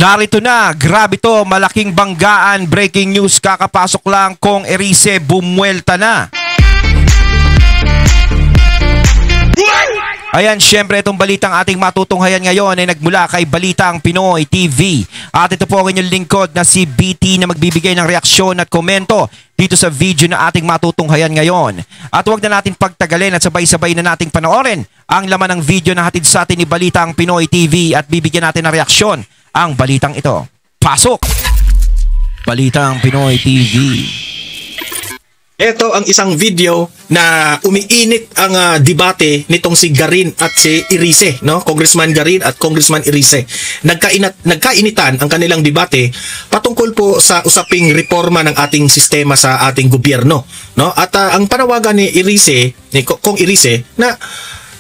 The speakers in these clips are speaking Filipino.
Narito na, grabe to, malaking banggaan, breaking news, kakapasok lang, Kong Erice, bumuelta na. Ayan, syempre itong balitang ating matutunghayan ngayon ay nagmula kay Balitang Pinoy TV. At ito po ang inyong lingkod na si BT na magbibigay ng reaksyon at komento dito sa video na ating matutunghayan ngayon. At huwag na natin pagtagalin at sabay-sabay na nating panoorin ang laman ng video na hatid sa atin ni Balitang Pinoy TV at bibigyan natin ng reaksyon ang balitang ito. Pasok! Balitang Pinoy TV. Ito ang isang video na umiinit ang debate nitong si Garin at si Erice, no? Congressman Garin at Congressman Erice. Nagkainitan ang kanilang debate patungkol po sa usaping reforma ng ating sistema sa ating gobyerno, no? At ang panawagan ni Erice, ni Kong Erice, na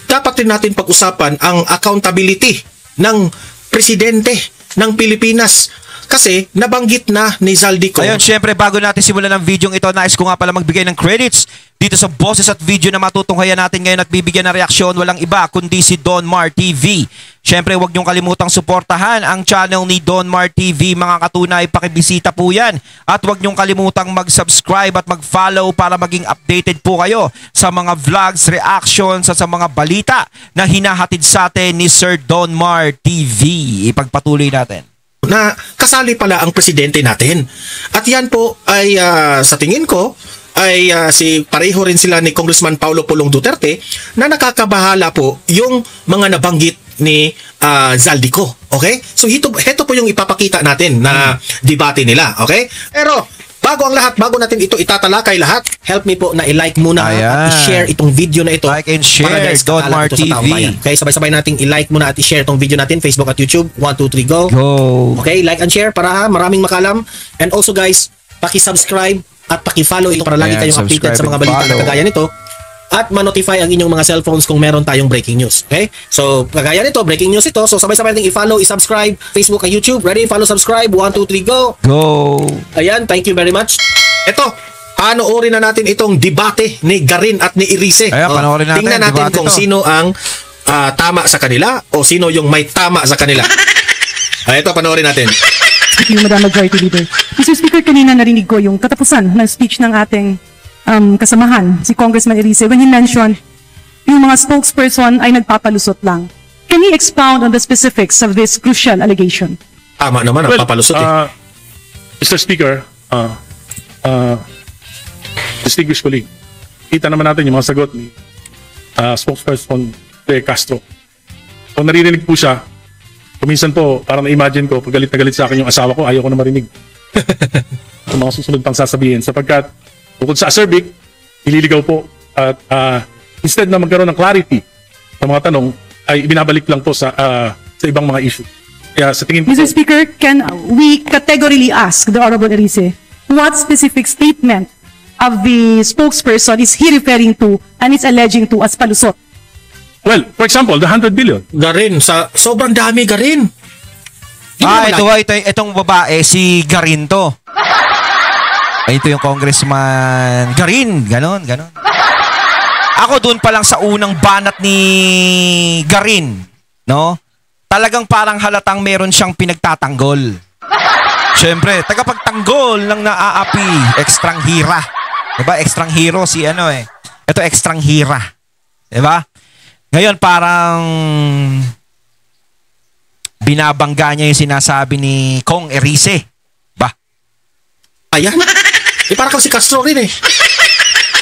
dapat din natin pag-usapan ang accountability ng presidente ng Pilipinas. Kasi nabanggit na ni Zaldico. Ayun, syempre bago natin simulan ang video ito, nais ko nga pala magbigay ng credits dito sa boses at video na matutunghayan natin ngayon at bibigyan ng reaksyon. Walang iba kundi si Don Mar TV. Syempre huwag niyong kalimutang suportahan ang channel ni Don Mar TV. Mga katunay, pakibisita po yan. At huwag niyong kalimutang mag-subscribe at mag-follow para maging updated po kayo sa mga vlogs, reactions at sa mga balita na hinahatid sa atin ni Sir Don Mar TV. Ipagpatuloy natin na kasali pala ang presidente natin. At yan po ay sa tingin ko ay si pareho rin sila ni Congressman Paulo Pulong Duterte na nakakabahala po yung mga nabanggit ni Zaldico. Okay? So ito po yung ipapakita natin na debate nila. Okay? Pero bago ang lahat, bago natin ito itatalakay lahat, help me po na i-like muna at i-share itong video na ito. Like and share, Don Mar TV. Okay, sabay-sabay nating i-like muna at i-share itong video natin, Facebook at YouTube. 1, 2, 3, go! Go! Okay, like and share para maraming makalam. And also guys, paki-subscribe at paki-follow ito para lagi kayong updated sa mga balita na kagaya nito. At ma-notify ang inyong mga cellphones kung meron tayong breaking news. Okay? So, kagaya nito, breaking news ito. So, sabay-sabay natin i-follow, i-subscribe, Facebook at YouTube. Ready? Follow, subscribe. 1, 2, 3, go! Go! Ayan, thank you very much. Ito, panoorin na natin itong debate ni Garin at ni Erice. Ayan, panoorin natin. Tingnan natin kung sino ang tama sa kanila o sino yung may tama sa kanila. Ito, panoorin natin. Thank you, Madam Majority Leader. Mr. Speaker, kanina narinig ko yung katapusan ng speech ng ating kasamahan, si Congressman Erice, when he mentioned yung mga spokesperson ay nagpapalusot lang. Can he expound on the specifics of this crucial allegation? Tama naman, nagpapalusot Mr. Speaker, distinguished colleague, kita naman natin yung mga sagot ni spokesperson de Castro. Kung naririnig po siya, kuminsan po, parang na-imagine ko, pag galit na galit sa akin yung asawa ko, ayaw ko na marinig. Yung mga susunod pang sasabihin, sapagkat bukod sa acerbic, ililigaw po at instead na magkaroon ng clarity sa mga tanong, ay binabalik lang po sa ibang mga issue. Kaya sa tingin ko, Mr. Speaker, can we categorically ask the Honorable Erice what specific statement of the spokesperson is he referring to and is alleging to as palusot? well, for example, the 100 billion. Garin, sobrang dami, Garin. Itong babae, si Garin to. Ito yung Congressman Garin, ganon. Ako doon pa lang sa unang banat ni Garin, no? Talagang parang halatang meron siyang pinagtatanggol. Siyempre, tagapagtanggol ng naaapi, ekstrang hira. Diba? Ekstrang hero si ano eh. Ito ekstrang hira. Diba? Ngayon parang binabangga niya yung sinasabi ni Kong Erice. Ba? Ayan. Para kang si Castro rin eh.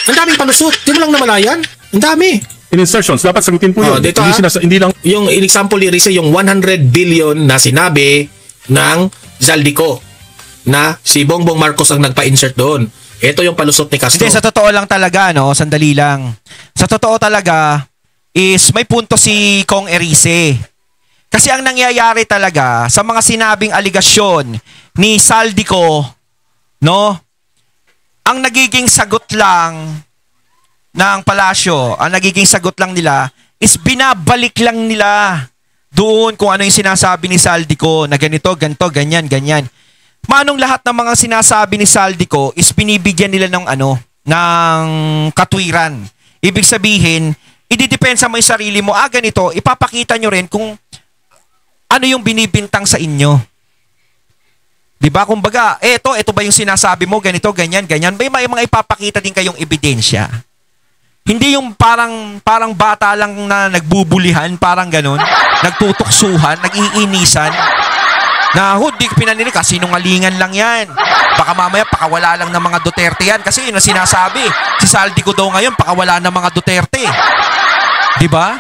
Ang daming palusot. Di mo lang namalayan. Ang dami. In insertions, dapat sagutin po yun. Dito hindi lang. Yung example ni Erice, yung 100 billion na sinabi ng Zaldico na si Bongbong Marcos ang nagpa-insert doon. Ito yung palusot ni Castro. Hindi, sa totoo lang talaga, no? Sandali lang. Sa totoo talaga is may punto si Kong Erice. Kasi ang nangyayari talaga sa mga sinabing aligasyon ni Zaldico, no? Ang nagiging sagot lang ng palasyo, ang nagiging sagot lang nila is binabalik lang nila doon kung ano yung sinasabi ni Zaldico na ganito, ganito, ganyan, ganyan. Manong lahat ng mga sinasabi ni Zaldico is binibigyan nila ng ng katwiran. Ibig sabihin, ididepensa mo yung sarili mo, ganito, ipapakita nyo rin kung ano yung binibintang sa inyo. 'Di ba? Kumbaga, ito ba yung sinasabi mo, ganito, ganyan, ganyan. May mga ipapakita din kayong ebidensya. Hindi yung parang bata lang na nagbubulihan, parang ganun, nagtutuksuhan, nag-iinisan. Na, di pinaninig, sinungalingan lang yan. Baka mamaya pakawala lang ng mga Duterte yan. Kasi yun ang sinasabi. Si Saldico daw ngayon, pakawala ng mga Duterte. 'Di ba?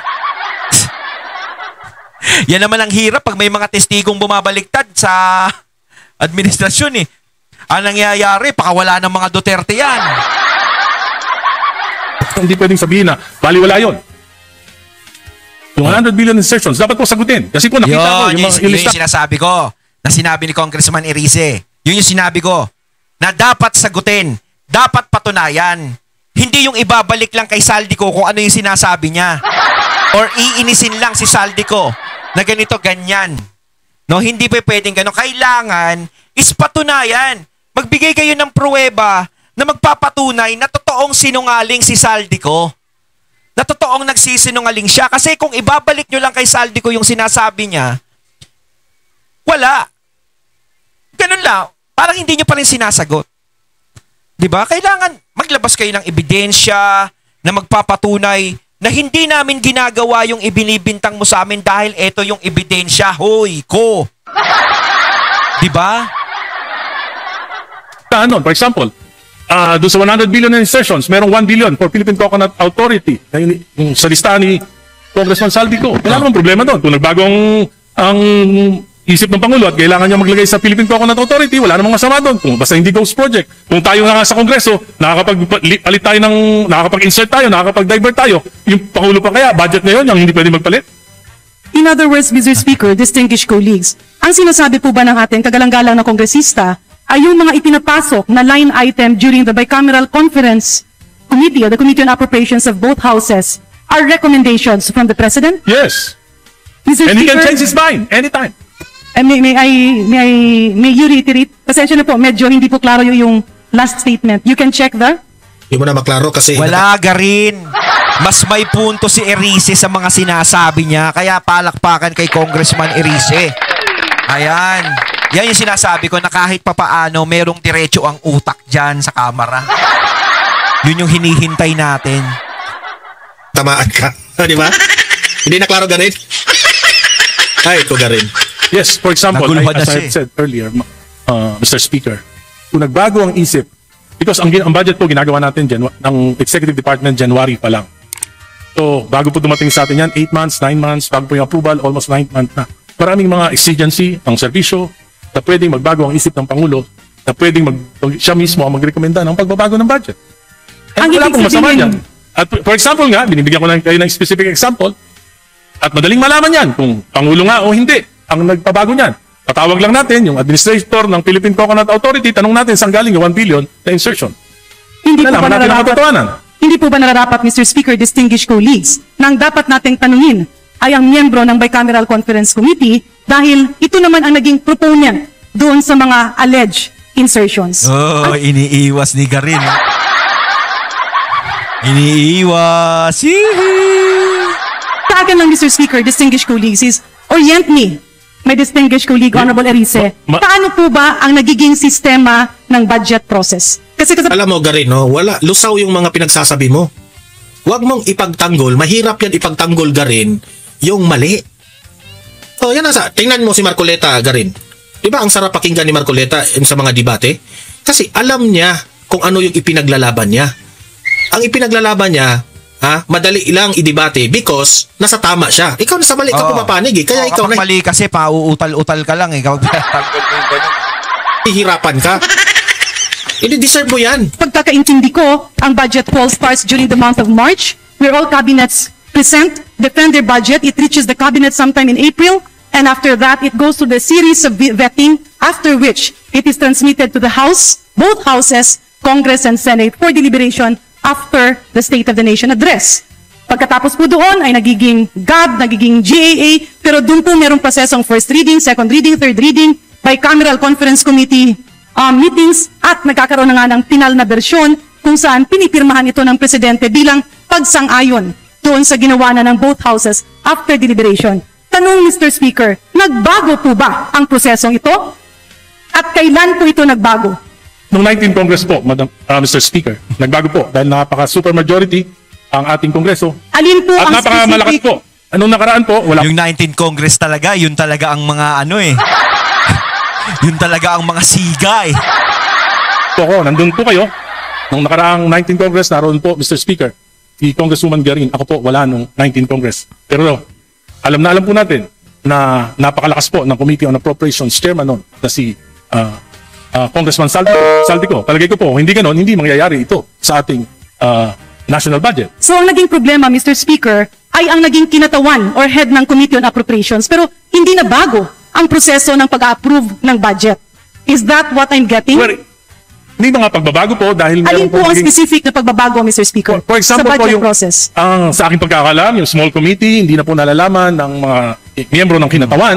Yan naman ang hirap pag may mga testigong bumabaliktad sa administrasyon eh. Ang nangyayari, pakawala ng mga Duterte yan. Hindi pwedeng sabihin na baliwala yun. Yung 100 billion insertions, dapat po sagutin. Kasi po nakita ko yung mga yun yung sinasabi ko na sinabi ni Congressman Erice. Yun yung sinabi ko na dapat sagutin, dapat patunayan. Hindi yung ibabalik lang kay Saldico kung ano yung sinasabi niya. Or iinisin lang si Saldico na ganito, ganyan. No, hindi pa pwedeng gano'n. Kailangan is patunayan. Magbigay kayo ng pruweba na magpapatunay na totoong sinungaling si Saldico. Na totoong nagsisinungaling siya. Kasi kung ibabalik nyo lang kay Saldico yung sinasabi niya, wala. Ganun lang. Parang hindi nyo pa rin sinasagot. Diba? Kailangan maglabas kayo ng ebidensya na magpapatunay na hindi namin ginagawa yung ibinibintang mo sa amin dahil ito yung ebidensya. Hoy, ko. Diba? Ano, for example, doon sa 100 billion in insertions, merong 1 billion for Philippine Coconut Authority. Yung sa listahan ni Congressman Saldico. Wala namang problema doon. Kung nagbago ang isip ng Pangulo at kailangan niya maglagay sa Philippine Coconut Authority, wala namang masama doon. Kung basta hindi ghost project. Kung tayo nga sa Kongreso, nakakapag-palit tayo nakakapag-insert tayo, nakakapag-divert tayo, yung Pangulo pa kaya, budget na yun, yung hindi pwede magpalit? In other words, Mr. Speaker, distinguished colleagues, ang sinasabi po ba ng ating kagalang-galang na kongresista ay yung mga ipinapasok na line item during the bicameral conference committee or the Committee on Appropriations of both houses are recommendations from the President? Yes. Mr. And he can Speaker, change his mind anytime. may you reiterate? Pasensya na po, medyo hindi po klaro yung last statement. You can check the... Hindi mo na maklaro kasi... Wala rin. Mas may punto si Erice sa mga sinasabi niya. Kaya palakpakan kay Congressman Erice. Ayan. Yan yung sinasabi ko na kahit papaano merong diretso ang utak dyan sa kamera. Yun yung hinihintay natin. Tamaan ka. Di ba? Hindi na klaro garin? Ay, ito garin. Yes, for example, Naguluhan as na I siya. said earlier, Mr. Speaker, kung nagbago ang isip, because ang budget po ginagawa natin ng Executive Department January pa lang. So, bago po dumating sa atin yan, 8 months, 9 months, bago po yung approval, almost 9 months na. Maraming mga exigency ang serbisyo na pwedeng magbago ang isip ng Pangulo, na pwedeng siya mismo ang magrekomenda ng pagbabago ng budget. Ang Wala ibig pong masama sabihin- yan. At for example nga, binibigyan ko lang kayo ng specific example, at madaling malaman yan kung Pangulo nga o hindi ang nagpabago niyan. Patawag lang natin yung administrator ng Philippine Coconut Authority, tanong natin saan galing yung 1 billion na insertion. Hindi po ba Nalaman natin ang nararapat, katotohanan. hindi po ba nararapat, Mr. Speaker, distinguished colleagues, na ang dapat nating tanungin ay ang miyembro ng Bicameral Conference Committee dahil ito naman ang naging proponent doon sa mga alleged insertions. Oh, iniiwas ni Garin. Iniiwas. Sa akin lang, Mr. Speaker, distinguished colleagues, is orient me, my distinguished colleague, Honorable Erice, paano po ba ang nagiging sistema ng budget process? Kasi Alam mo, Garin, no? Lusaw yung mga pinagsasabi mo. Huwag mong ipagtanggol. Mahirap yan ipagtanggol, Garin, yung mali. Oh, yan nasa. Tingnan mo si Marcoleta, Garin. Di ba ang sarap pakinggan ni Marcoleta sa mga debate? Kasi alam niya kung ano yung ipinaglalaban niya. Ang ipinaglalaban niya, madali lang i-debate because nasa tama siya. Ikaw nasa mali, ikaw pumapanig eh. Kaya ikaw kapag mali kasi, pauutal-utal ka lang eh. Kapag pinatanggal mo yung ganun. hihirapan ka. Ini-deserve mo yan. pagkakaintindi ko, ang budget poll starts during the month of March, where all cabinets present, defend their budget. It reaches the cabinet sometime in April, and after that, it goes through the series of vetting, after which it is transmitted to the House, both houses, Congress and Senate, for deliberation after the State of the Nation address. Pagkatapos po doon ay nagiging GAB, nagiging GAA, pero doon po merong prosesong first reading, second reading, third reading, bicameral conference committee meetings, at nagkakaroon na nga ng final na bersyon kung saan pinipirmahan ito ng Presidente bilang pagsang-ayon doon sa ginawa na ng both houses after deliberation. Tanong, Mr. Speaker, nagbago po ba ang prosesong ito? At kailan po ito nagbago? Noong 19 Congress po, Mr. Speaker, nagbago po dahil napaka-super majority ang ating Kongreso. Alin po At ang napakamalakas specific? po. Anong nakaraan po, wala Yung 19 Congress talaga, yun talaga ang mga ano eh. Yun talaga ang mga siga eh. po ako. Nandun po kayo. Nung nakaraang 19 Congress, naroon po, Mr. Speaker, si Congresswoman Garin. Ako po, wala nung 19 Congress. Pero alam po natin na napakalakas po ng Committee on Appropriations Chairman noon na si Congressman Saldico. Palagay ko po, hindi ganon, hindi mangyayari ito sa ating national budget. So ang naging problema, Mr. Speaker, ay ang naging kinatawan or head ng Committee on Appropriations pero hindi na bago ang proseso ng pag-approve ng budget. Is that what I'm getting? Well, hindi mga pagbabago po dahil Alin meron po ang magiging- specific na pagbabago, Mr. Speaker, For example sa po budget yung process? sa aking pagkakalam, yung small committee hindi na po nalalaman ng mga miyembro ng kinatawan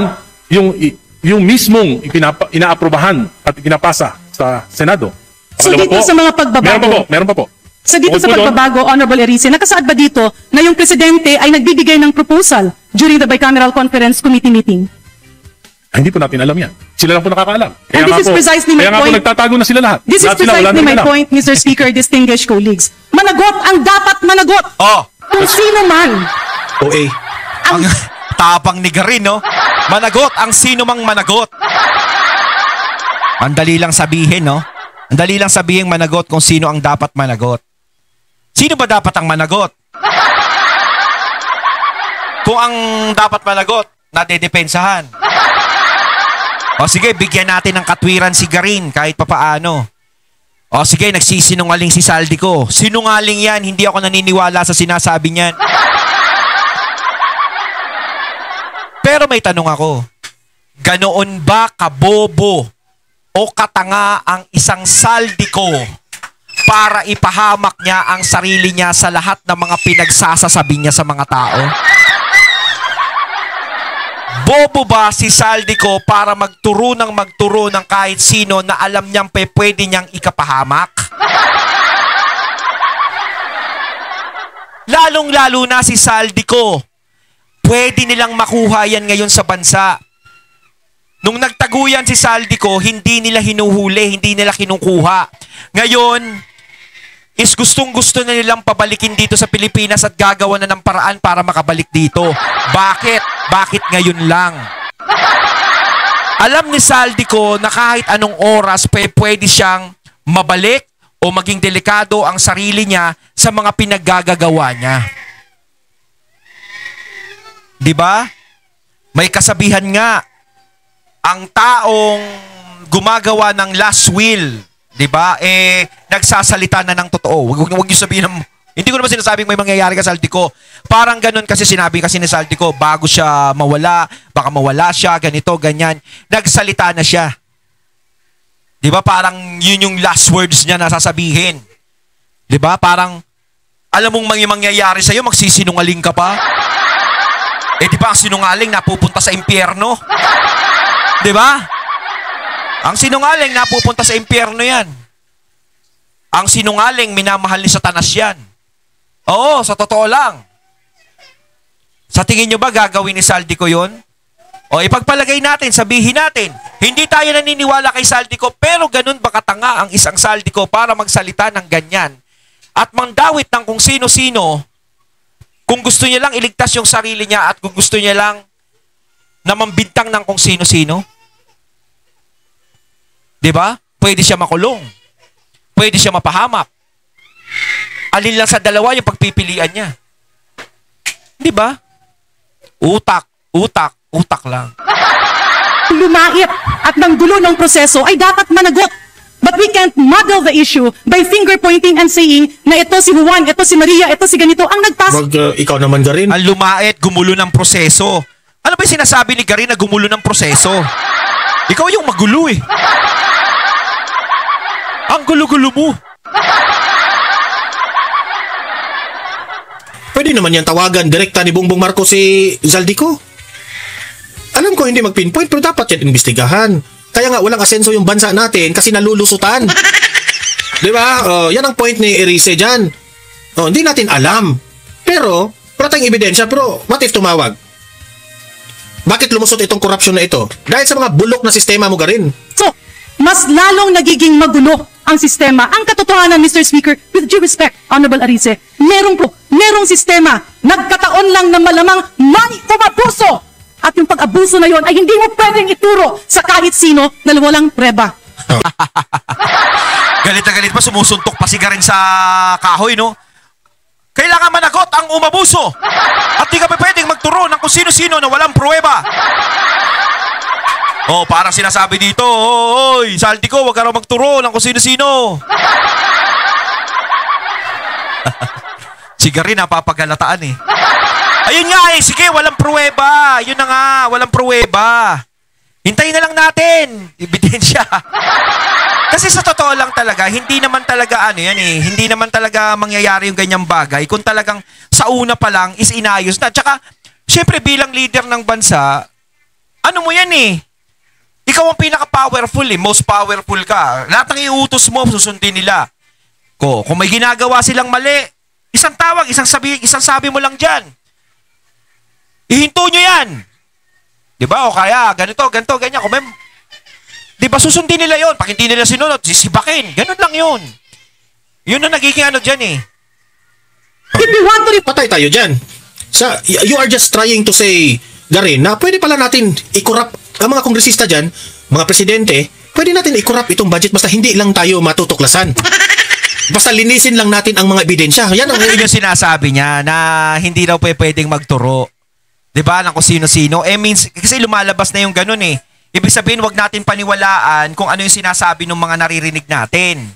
yung mismong inaaprobahan at pinapasa sa Senado. So Pangalawa dito sa mga pagbabago- meron pa po. So dito Bukod sa po doon, pagbabago, Honorable Erice, nakasaad ba dito na yung presidente ay nagbibigay ng proposal during the Bicameral Conference Committee meeting? hindi po natin alam yan. Sila lang po nakakaalam. And this is precisely my kaya nga po point. nagtatago na sila lahat. This is Lahat sila, wala precisely na my alam. point, Mr. Speaker, distinguished colleagues. Managot ang dapat managot. Oh, Kung sino man. OA. ang tapang ni Garin, no? Managot ang sino mang managot. Ang dali lang sabihin, no? Ang dali lang sabihin managot kung sino ang dapat managot. Sino ba dapat ang managot? Kung ang dapat managot, nadedepensahan. O sige, bigyan natin ng katwiran si Garin kahit papaano. O sige, nagsisinungaling si Saldico. Sinungaling yan, hindi ako naniniwala sa sinasabi niyan. Pero may tanong ako. Ganoon ba kabobo o katanga ang isang Saldico para ipahamak niya ang sarili niya sa lahat ng mga pinagsasasabi niya sa mga tao? Bobo ba si Saldico para magturo ng kahit sino na alam niyang pwede niyang ikapahamak? Lalong-lalo na si Saldico. Pwede nilang makuha yan ngayon sa bansa. Nung nagtaguyan si Saldico, hindi nila hinuhuli, hindi nila kinukuha. Ngayon, is gustong-gusto na nilang pabalikin dito sa Pilipinas at gagawa na ng paraan para makabalik dito. Bakit? Bakit ngayon lang? Alam ni Saldico na kahit anong oras pwede siyang mabalik o maging delikado ang sarili niya sa mga pinaggagawa niya. Di ba? May kasabihan nga, ang taong gumagawa ng last will, di ba? Nagsasalita na ng totoo. Huwag niyo sabihin ng... Hindi ko naman sinasabing may mangyayari ka Saldico. Parang ganun kasi sinabi kasi ni Saldico, bago siya mawala, baka mawala siya, ganito, ganyan. Nagsalita na siya. Di ba? Parang yun yung last words niya na sasabihin. Di ba? Parang, alam mong mangyayari sa'yo, magsisinungaling ka pa. Di ba ang sinungaling napupunta sa impyerno? Di ba? Ang sinungaling napupunta sa impyerno yan. Ang sinungaling minamahal ni Satanas yan. Oo, sa totoo lang. Sa tingin nyo ba gagawin ni Saldico yun? O ipagpalagay natin, sabihin natin, hindi tayo naniniwala kay Saldico, pero ganun ba katanga ang isang Saldico para magsalita ng ganyan? At mandawit ng kung sino-sino, kung gusto niya lang iligtas yung sarili niya at kung gusto niya lang na mambintang ng kung sino-sino? Diba? Pwede siya makulong. Pwede siya mapahamak. Alin lang sa dalawa yung pagpipilian niya. Diba? Utak, utak, utak lang. Lumait at ng gulo ng proseso ay dapat managot. But we can't muddle the issue by finger pointing and saying na ito si Juan, ito si Maria, ito si ganito. Ang nagpas... Ikaw naman Garin. Ang lumait, gumulo ng proseso. Ano ba yung sinasabi ni Garin na gumulo ng proseso? Ikaw yung magulo eh. Ang gulo-gulo mo. Pwede naman yan tawagan direkta ni Bongbong Marcos si Saldico. Alam ko hindi mag-pinpoint pero dapat yan imbestigahan. Kaya nga walang asenso yung bansa natin kasi nalulusutan. Di ba? Yan ang point ni Erice dyan. Hindi natin alam. Pero, wala tayong ebidensya. Pero, what if tumawag? Bakit lumusot itong korupsyon na ito? Dahil sa mga bulok na sistema mo Garin. So, mas lalong nagiging magulo ang sistema. Ang katotohanan, Mr. Speaker, with due respect, Honorable Arice, merong sistema. Nagkataon lang na malamang may umabuso. At yung pag-abuso na yon ay hindi mo pwedeng ituro sa kahit sino na walang preba. Galit na galit pa, sumusuntok pa si Garin sa kahoy, no? Kailangan managot ang umabuso. At di ka pa pwedeng magturo ng kung sino-sino na walang pruweba. Oh, parang sinasabi dito, oy, Saldi ko, wag ka raw magturo ng kung sino-sino. Si Garin napapagalataan eh. Ayun nga eh, sige, walang pruweba. Yun na nga, walang pruweba. Hintayin na lang natin. Ebidensya. Kasi sa totoo lang talaga, hindi naman talaga ano yan eh, hindi naman talaga mangyayari yung ganyang bagay kung talagang sa una pa lang is inayos na. Tsaka, syempre bilang leader ng bansa, ano mo yan eh, ikaw ang pinaka-powerful eh, most powerful ka. Lahat ng iutos mo, susundin nila. Kung may ginagawa silang mali, isang tawag, isang sabi mo lang dyan. Ihinto nyo yan. Diba? O kaya, ganito, ganyan. Kung may, diba susundin nila yon? Pag hindi nila sinunod, sisibakin. Ganun lang yun. Yun ang nagiging ano dyan eh. If you want to Patay tayo dyan. You are just trying to say, Garin, na pwede pala natin i-corrupt ang mga kongresista dyan, mga presidente, pwede natin i-corrupt itong budget basta hindi lang tayo matutuklasan. Basta linisin lang natin ang mga ebidensya. Yan ang yung sinasabi niya na hindi daw pwedeng magturo. 'Di ba? Ng kung sino-sino. Means kasi lumalabas na yung ganun eh. Ibig sabihin, wag natin paniwalaan kung ano yung sinasabi ng mga naririnig natin.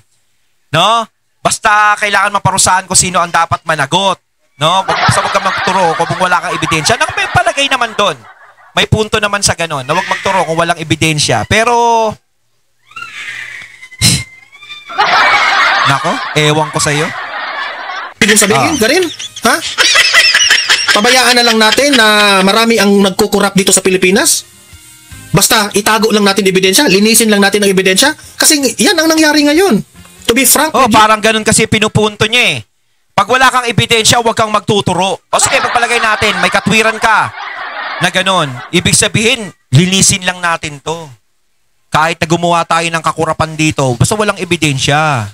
No? Basta kailangan maparusahan kung sino ang dapat managot. No? Basta wag kang magturo kung wala kang ebidensya. May palagay naman doon. May punto naman sa ganun na wag magturo kung walang ebidensya. Pero nako, ewan ko sa iyo. Ibig sabihin, Garin, ha? Pabayaan na lang natin na marami ang nagkukurap dito sa Pilipinas? Basta itago lang natin ebidensya, linisin lang natin ang ebidensya? Kasi yan ang nangyari ngayon. To be frank with you. Parang ganun kasi pinupunto niya eh. Pag wala kang ebidensya, huwag kang magtuturo. O sige, pagpalagay natin, may katwiran ka na ganun. Ibig sabihin, linisin lang natin to. Kahit na gumawa tayo ng kakurapan dito, basta walang ebidensya.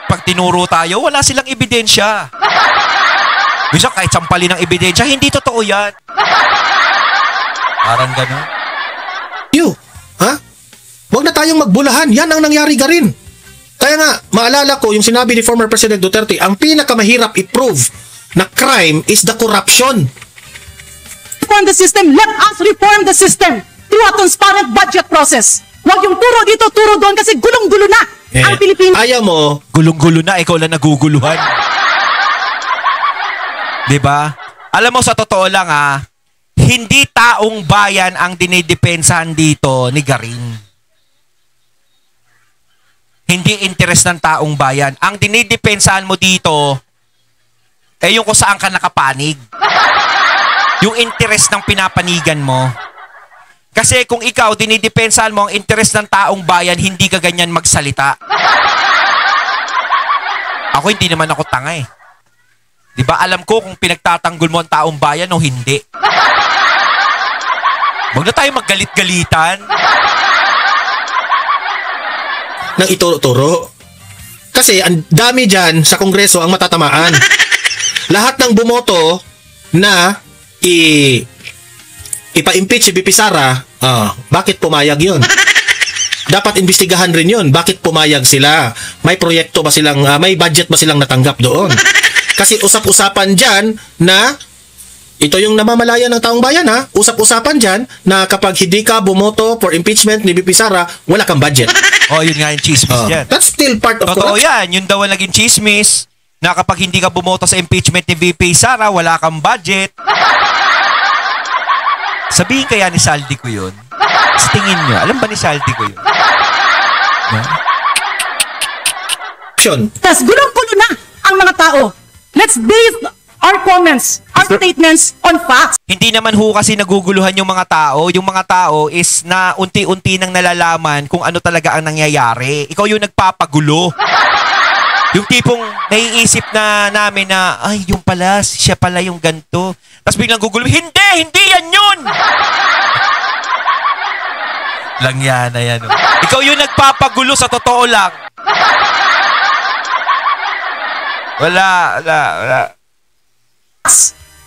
Pag tinuro tayo, wala silang ebidensya. Bisa kahit sampalin ng ebidensya, hindi totoo yan. Parang gano'n. Ha? Huwag na tayong magbulahan. Yan ang nangyari, Garin. Kaya nga, maalala ko yung sinabi ni former President Duterte, ang pinakamahirap i-prove na crime is the corruption. reform the system, let us reform the system through a transparent budget process. Huwag yung turo dito, turo doon kasi gulong-gulo na ang Pilipinas. Ayaw mo. Gulong-gulo na, ikaw lang naguguluhan. Diba? Alam mo, sa totoo lang hindi taong bayan ang dinidepensahan dito ni Garin. Hindi interes ng taong bayan. Ang dinidepensahan mo dito, yung kung saan ka nakapanig. Yung interes ng pinapanigan mo. Kasi kung ikaw, dinidepensahan mo ang interes ng taong bayan, hindi ka ganyan magsalita. Ako, hindi naman ako tanga eh. Diba, alam ko kung pinagtatanggol mo ang taong bayan o hindi. Huwag na tayo maggalit-galitan. Nang ituro-turo. Kasi ang dami dyan sa Kongreso ang matatamaan. Lahat ng bumoto na ipa-impeach si BP Sara, bakit pumayag yun? Dapat imbestigahan rin yun. Bakit pumayag sila? May proyekto ba silang, may budget ba silang natanggap doon? Kasi usap-usapan dyan na ito yung namamalaya ng taong bayan usap-usapan dyan na kapag hindi ka bumoto for impeachment ni BP Sara, wala kang budget. Yun nga yung chismis dyan. That's still part of totoo yan. Yun daw ang naging chismis na kapag hindi ka bumoto sa impeachment ni VP Sara, wala kang budget. Sabihin kaya ni Saldi ko yun? Sa tingin nyo, alam ba ni Saldi ko yun? No? Tas gulong-gulo na ang mga tao. Let's base our comments, our statements on facts. Hindi naman kasi naguguluhan yung mga tao. Yung mga tao is na unti-unti nang nalalaman kung ano talaga ang nangyayari. Ikaw yung nagpapagulo. Yung tipong naiisip na namin na, ay, yung pala, siya pala yung ganto. Tapos biglang gugulo, hindi yan yun! Lang yan, ayan. Oh. Ikaw yung nagpapagulo sa totoo lang. Wala.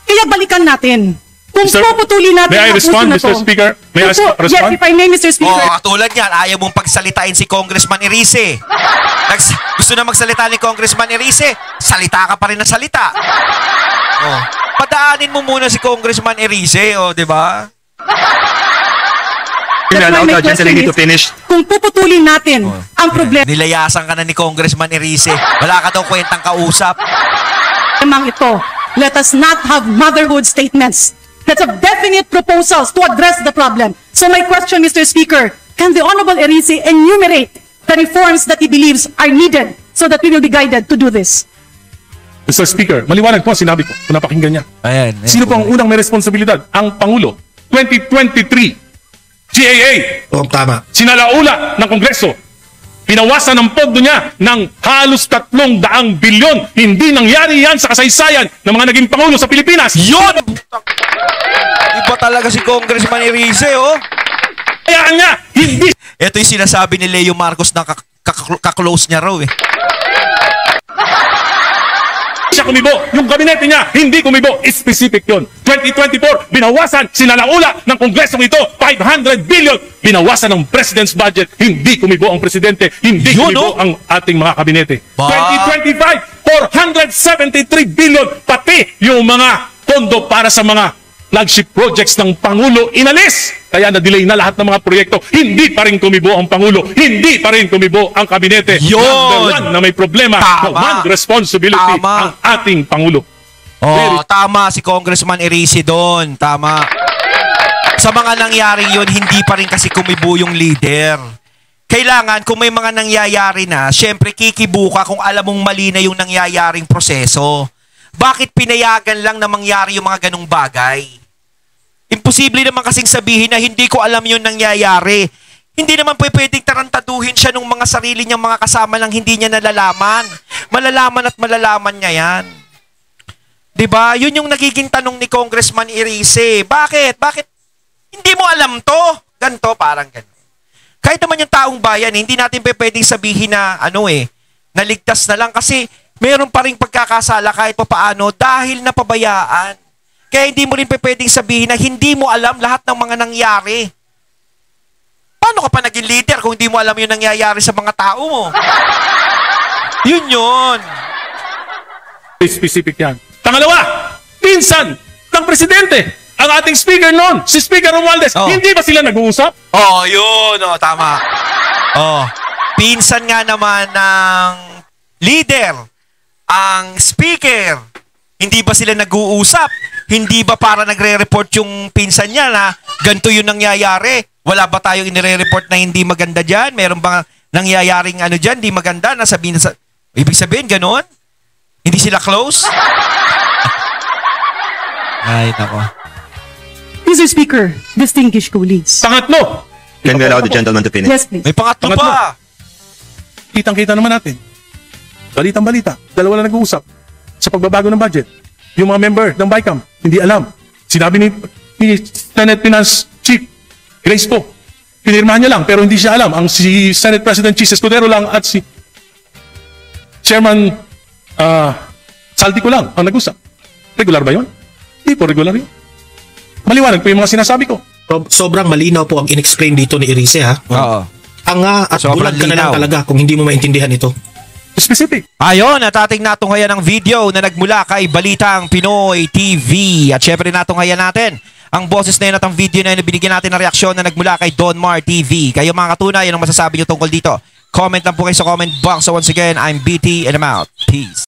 Kaya balikan natin. Kung puputulin natin May I ang puso respond, na Mr. to. Speaker? May I Yes, respond? if I may, Mr. Speaker. Oh, katulad yan, ayaw mong pagsalitain si Congressman Erice. Gusto na magsalita ni Congressman Erice, salita ka pa rin ng salita. Oh, padaanin mo muna si Congressman Erice, oh, di ba? That's why my question is, kung puputulin natin ang problema Nilayasan ka na ni Congressman Erice. Wala ka daw kwentang kausap. ito, let us not have motherhood statements. Let's have definite proposals to address the problem. So my question, Mr. Speaker, can the Honorable Erice enumerate the reforms that he believes are needed so that we will be guided to do this? Mr. Speaker, maliwanag po ang sinabi ko kung napakinggan niya. Ayan. Sino po ang unang may responsibilidad? Ang Pangulo. 2023, GAA, Tama. sinalaula ng Kongreso. Pinawasan ang pondo niya ng halos 300 bilyon. Hindi nangyari yan sa kasaysayan ng mga naging Pangulo sa Pilipinas. Yun! Iba talaga si Congressman Erice, oh. Kaya niya, hindi Ito yung sinasabi ni Leo Marcos na kaklose niya raw, eh. siya kumibo. Yung kabinete niya, hindi kumibo. Specific yun. 2024, binawasan, sinalaula ng Kongresong ito, 500 billion. Binawasan ng President's budget. Hindi kumibo ang Presidente. Hindi Yun, kumibo no? ang ating mga kabinete. Ba? 2025, 473 billion. Pati yung mga pondo para sa mga flagship projects ng Pangulo inalis. Kaya na-delay na lahat ng mga proyekto. Hindi pa rin kumibo ang Pangulo. Hindi pa rin kumibo ang kabinete. Yun! Number one na may problema. Tama. Command responsibility Tama. ang ating Pangulo. Oh, tama si Congressman Erice doon. Tama. Sa mga nangyari yun, hindi pa rin kasi kumibo yung leader. Kailangan, kung may mga nangyayari na, syempre kikibo ka kung alam mong mali na yung nangyayaring proseso. Bakit pinayagan lang na mangyari yung mga ganong bagay? Imposible naman kasing sabihin na hindi ko alam yung nangyayari. Hindi naman pwedeng tarantaduhin siya ng mga sarili niyang mga kasama lang hindi niya nalalaman. Malalaman at malalaman niya yan. Diba? Yun yung nagiging tanong ni Congressman Erice. Bakit? Bakit hindi mo alam to? Ganto, parang ganito. Kahit naman yung taong bayan, hindi natin pwedeng sabihin na naligtas na lang kasi meron pa rin pagkakasala kahit pa paano dahil napabayaan. Kaya hindi mo rin pwedeng sabihin na hindi mo alam lahat ng mga nangyari. Paano ka pa naging leader kung hindi mo alam yung nangyayari sa mga tao mo? Yun. Specific yan. Pangalawa, pinsan ng Presidente. Ang ating speaker noon, si Speaker Romualdez. Oh. Hindi ba sila nag-uusap? Oh, yun. Oh, tama. Oh, pinsan nga naman ng leader, ang speaker. Hindi ba sila nag-uusap? Hindi ba para nagre-report yung pinsan niya na ganito yung nangyayari? Wala ba tayong inire-report na hindi maganda dyan? Meron ba nangyayaring dyan, hindi maganda? Ibig sabihin, ganon? Hindi sila close? Ay, nako. Mr. Speaker, distinguished colleagues. Pangatlo, Can we allow the gentleman to finish? Yes, please. May pangatlo Pangatlo. pa. kitang-kita naman natin. Balitang-balita, dalawa lang nag-uusap sa pagbabago ng budget. Yung mga member ng BICAM, hindi alam. Sinabi ni Senate Finance Chief Grace po, pinirmahan niya lang pero hindi siya alam. Ang si Senate President Chis Escudero lang at si Chairman Saldico lang ang nag-usap. Regular ba yun? Hindi po regular yun. Maliwanag po yung mga sinasabi ko. Sobrang malinaw po ang in-explain dito ni Erice, ha? Oo. Anga at Sobrang bulag ka na lang linaw. talaga kung hindi mo maintindihan ito. Specific. Ayon, at ating natunghayan ng video na nagmula kay Balitang Pinoy TV. At syempre natunghayan natin ang boses na yun at ang video na yun na binigyan natin ng reaksyon na nagmula kay Donmar TV. Kayo mga katunay, anong masasabi nyo tungkol dito? Comment lang po kayo sa comment box. So once again, I'm BT and I'm out. Peace.